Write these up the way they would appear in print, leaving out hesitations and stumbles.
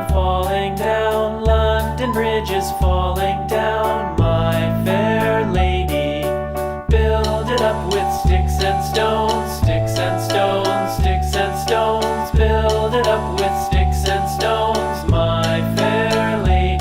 falling down, London Bridge is falling down. My fair lady, build it up with sticks and stones, sticks and stones, sticks and stones. Build it up with sticks and stones, my fair lady.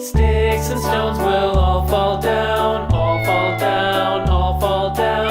Sticks and stones will all fall down, all fall down, all fall down.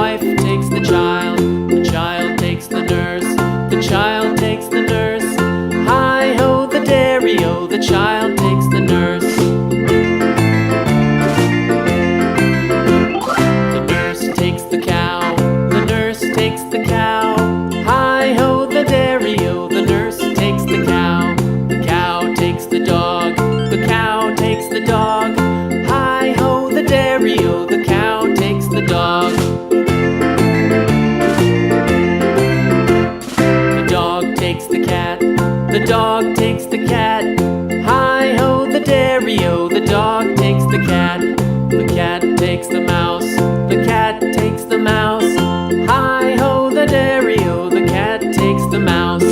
wife takes the child. The child takes the nurse. The child takes the nurse. Hi-ho, the dairy-o, the child takes the nurse. The nurse takes the cow. The nurse takes the cow. Hi-ho, the dairy-o, the nurse takes the cow. The cow takes the dog. The cow takes the dog. Hi-ho, the dairy-o, the cow takes the dog. The dog takes the cat. The dog takes the cat. Hi-ho, the dairy-o, the dog takes the cat. The cat takes the mouse. The cat takes the mouse. Hi-ho, the dairy-o, the cat takes the mouse.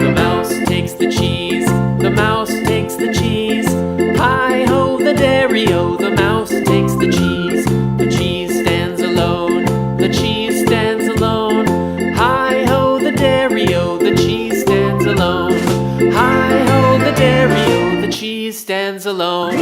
The mouse takes the cheese. The mouse takes the cheese. Hi-ho, the dairy-o, the mouse takes the cheese. The cheese stands alone. The cheese stands alone. Hi-ho, the dairy-o, the cheese stands alone. Hi-ho, the dairy-o, the cheese stands alone.